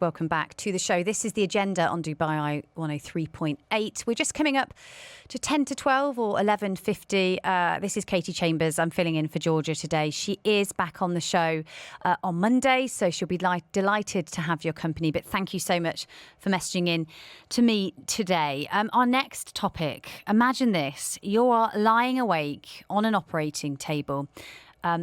Welcome back to the show. This is the agenda on Dubai 103.8. We're just coming up to 10 to 12 or 11:50. This is Katie Chambers. I'm filling in for Georgia today. She is back on the show on Monday, so she'll be delighted to have your company. But thank you so much for messaging in to me today. Our next topic, imagine this. You are lying awake on an operating table.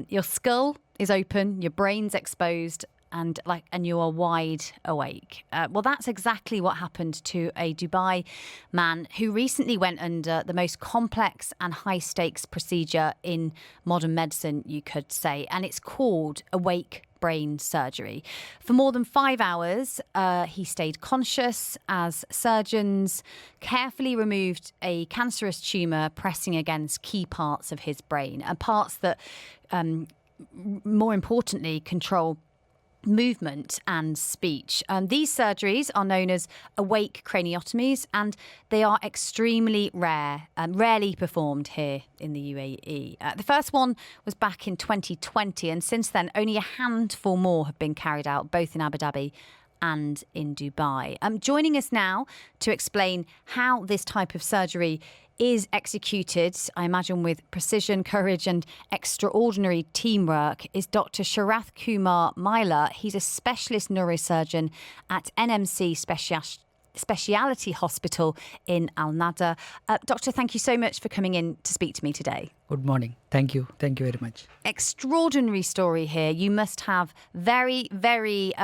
Your skull is open, your brain's exposed, and you are wide awake. Well, that's exactly what happened to a Dubai man who recently went under the most complex and high stakes procedure in modern medicine, you could say, and it's called awake brain surgery. For more than 5 hours, he stayed conscious as surgeons carefully removed a cancerous tumour pressing against key parts of his brain, and parts that, more importantly, control movement and speech. These surgeries are known as awake craniotomies, and they are extremely rare and rarely performed here in the UAE. The first one was back in 2020, and since then only a handful more have been carried out, both in Abu Dhabi and in Dubai. Joining us now to explain how this type of surgery is executed, I imagine with precision, courage and extraordinary teamwork, is Dr. Sharath Kumar Maila. He's a specialist neurosurgeon at NMC Specialty Hospital in Nahda. Doctor, thank you so much for coming in to speak to me today. Good morning. Thank you. Thank you very much. Extraordinary story here. You must have very, very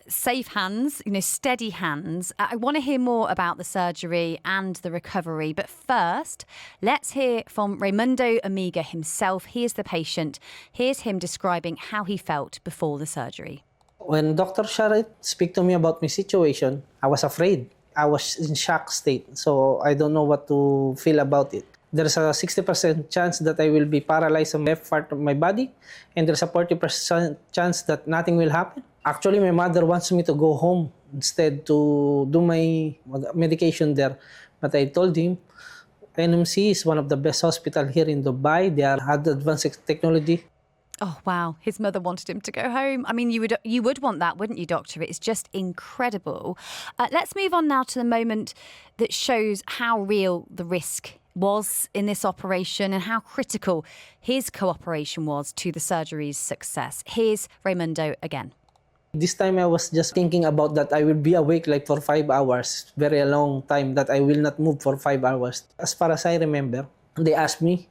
safe hands, steady hands. I want to hear more about the surgery and the recovery. But first, let's hear from Raymundo Amiga himself. He is the patient. Here's him describing how he felt before the surgery. When Dr. Sharath spoke to me about my situation, I was afraid. I was in shock state, so I don't know what to feel about it. There's a 60% chance that I will be paralyzed on the left part of my body, and there's a 40% chance that nothing will happen. Actually, my mother wants me to go home instead to do my medication there. But I told him, NMC is one of the best hospitals here in Dubai. They had advanced technology. Oh, wow. His mother wanted him to go home. I mean, you would want that, wouldn't you, Doctor? It's just incredible. Let's move on now to the moment that shows how real the risk was in this operation and how critical his cooperation was to the surgery's success. Here's Raymundo again. This time I was just thinking about that I will be awake like for 5 hours. Very a long time that I will not move for 5 hours. As far as I remember, they asked me,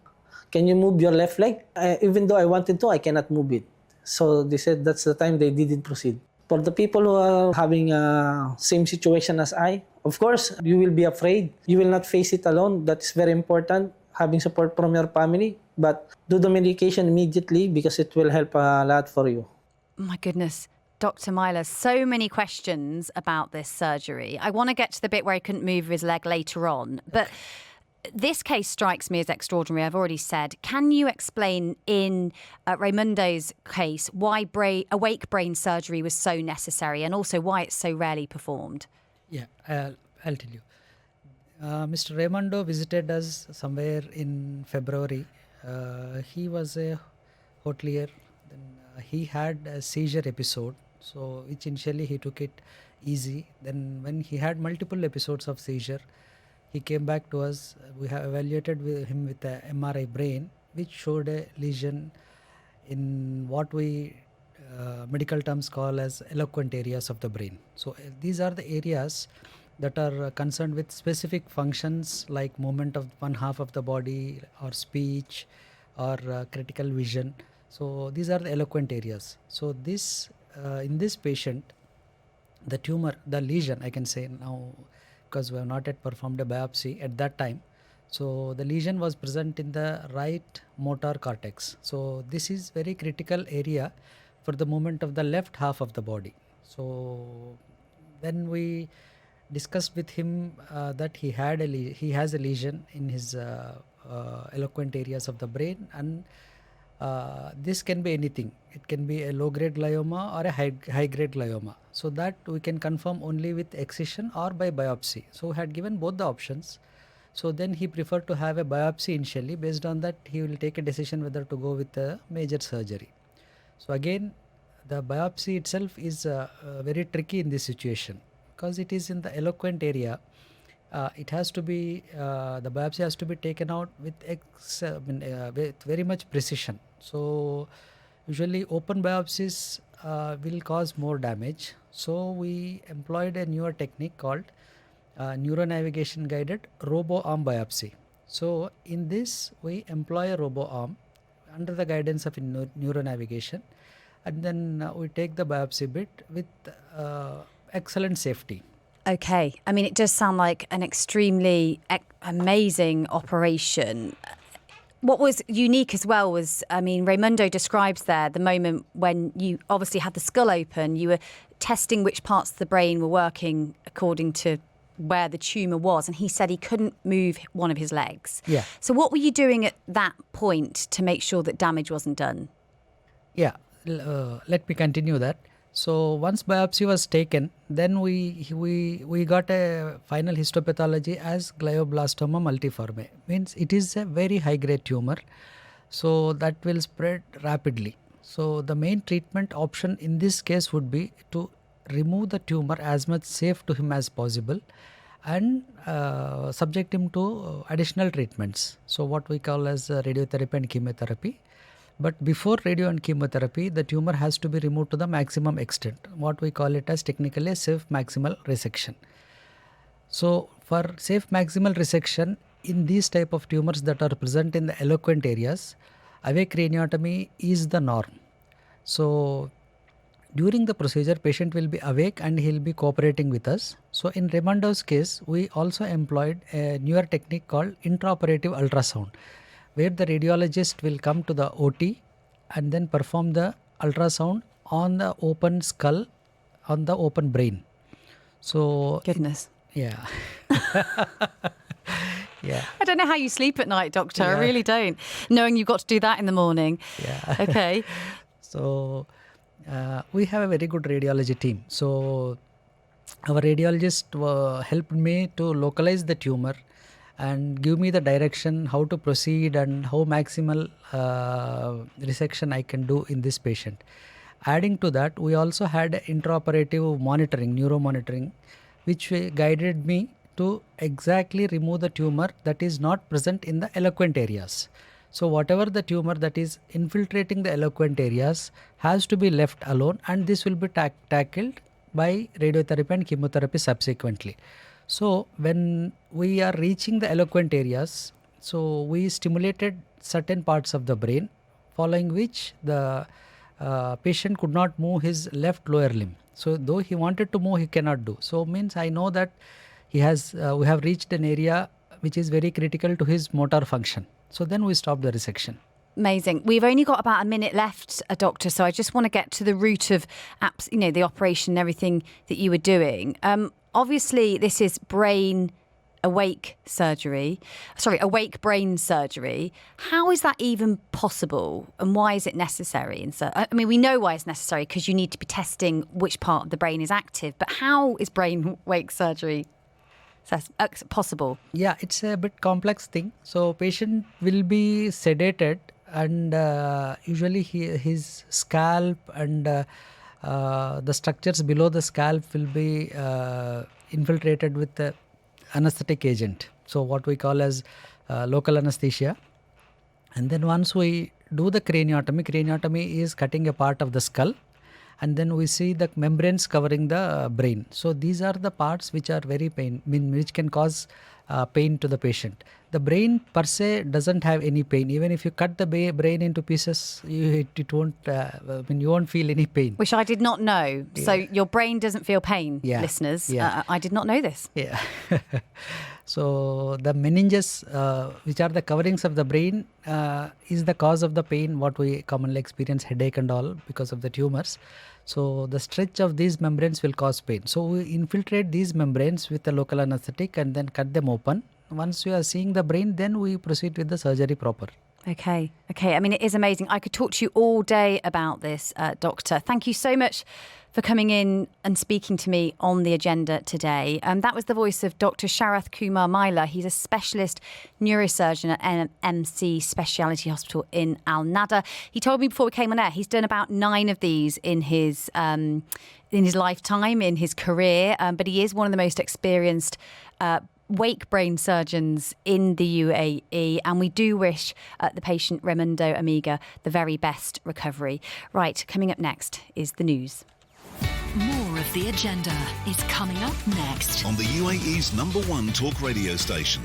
can you move your left leg? Even though I wanted to, I cannot move it. So they said that's the time they didn't proceed. For the people who are having a same situation as I, of course, you will be afraid. You will not face it alone. That's very important, having support from your family. But do the medication immediately because it will help a lot for you. My goodness. Dr. Maila, so many questions about this surgery. I want to get to the bit where he couldn't move his leg later on. But this case strikes me as extraordinary, I've already said. Can you explain in Raymundo's case why awake brain surgery was so necessary and also why it's so rarely performed? Yeah, I'll tell you. Mr. Raymundo visited us somewhere in February. He was a hotelier. Then he had a seizure episode. So which initially he took it easy. Then when he had multiple episodes of seizure, he came back to us. We have evaluated him with a MRI brain, which showed a lesion in what we medical terms call as eloquent areas of the brain. So these are the areas that are concerned with specific functions like movement of one half of the body or speech or critical vision. So these are the eloquent areas. So this in this patient, the tumor, the lesion, I can say now, because we have not yet performed a biopsy at that time. So the lesion was present in the right motor cortex. So this is very critical area for the movement of the left half of the body. So then we discussed with him that he has a lesion in his eloquent areas of the brain, and this can be anything. It can be a low-grade glioma or a high-grade glioma. So that we can confirm only with excision or by biopsy. So we had given both the options. So then he preferred to have a biopsy initially. Based on that, he will take a decision whether to go with a major surgery. So again, the biopsy itself is very tricky in this situation because it is in the eloquent area. It has to be the biopsy has to be taken out with with very much precision. So usually open biopsies will cause more damage. So we employed a newer technique called neuronavigation guided robo arm biopsy. So in this we employ a robo arm under the guidance of neuronavigation, and then we take the biopsy bit with excellent safety. Okay. I mean, it does sound like an extremely amazing operation. What was unique as well was, I mean, Raymundo describes there the moment when you obviously had the skull open, you were testing which parts of the brain were working according to where the tumour was, and he said he couldn't move one of his legs. Yeah. So what were you doing at that point to make sure that damage wasn't done? Yeah, let me continue that. So once biopsy was taken, then we got a final histopathology as glioblastoma multiforme. Means it is a very high grade tumor, so that will spread rapidly. So the main treatment option in this case would be to remove the tumor as much safe to him as possible and subject him to additional treatments. So what we call as radiotherapy and chemotherapy. But before radio and chemotherapy, the tumor has to be removed to the maximum extent. What we call it as technically a safe maximal resection. So for safe maximal resection in these type of tumors that are present in the eloquent areas, awake craniotomy is the norm. So during the procedure, patient will be awake and he'll be cooperating with us. So in Raymundo's case, we also employed a newer technique called intraoperative ultrasound, where the radiologist will come to the OT and then perform the ultrasound on the open skull, on the open brain. So Goodness. yeah. Yeah. I don't know how you sleep at night, doctor. Yeah. I really don't. Knowing you've got to do that in the morning. Yeah. Okay. So we have a very good radiology team. So our radiologist helped me to localize the tumor and give me the direction how to proceed and how maximal resection I can do in this patient. Adding to that, we also had intraoperative monitoring, neuromonitoring, which guided me to exactly remove the tumor that is not present in the eloquent areas. So whatever the tumor that is infiltrating the eloquent areas has to be left alone, and this will be tackled by radiotherapy and chemotherapy subsequently. So when we are reaching the eloquent areas, so we stimulated certain parts of the brain, following which the patient could not move his left lower limb. So though he wanted to move, he cannot do. So means I know that he has we have reached an area which is very critical to his motor function. So then we stop the resection. Amazing. We've only got about a minute left, doctor, so I just want to get to the root of the operation and everything that you were doing. Obviously, this is awake brain surgery. How is that even possible, and why is it necessary? And so, I mean, we know why it's necessary, because you need to be testing which part of the brain is active. But how is brain-wake surgery possible? Yeah, it's a bit complex thing. So patient will be sedated, and usually his scalp and the structures below the scalp will be infiltrated with the anesthetic agent. So what we call as local anesthesia. And then once we do the craniotomy is cutting a part of the skull, and then we see the membranes covering the brain. So these are the parts which are very which can cause pain to the patient. The brain per se doesn't have any pain. Even if you cut the brain into pieces, it won't. You won't feel any pain. Which I did not know. Yeah. So your brain doesn't feel pain, Yeah. listeners. Yeah. I did not know this. Yeah. So the meninges, which are the coverings of the brain, is the cause of the pain, what we commonly experience, headache and all, because of the tumors. So the stretch of these membranes will cause pain. So we infiltrate these membranes with a local anesthetic and then cut them open. Once we are seeing the brain, then we proceed with the surgery proper. Okay. I mean, it is amazing. I could talk to you all day about this, doctor. Thank you so much for coming in and speaking to me on the agenda today. That was the voice of Dr. Sharath Kumar Maila. He's a specialist neurosurgeon at NMC Specialty Hospital in Al Nahda. He told me before we came on air, he's done about 9 of these in his lifetime, in his career, but he is one of the most experienced wake brain surgeons in the UAE, and we do wish the patient Raymundo Amiga the very best recovery. Right, coming up next is the news. More of The Agenda is coming up next. On the UAE's #1 talk radio station,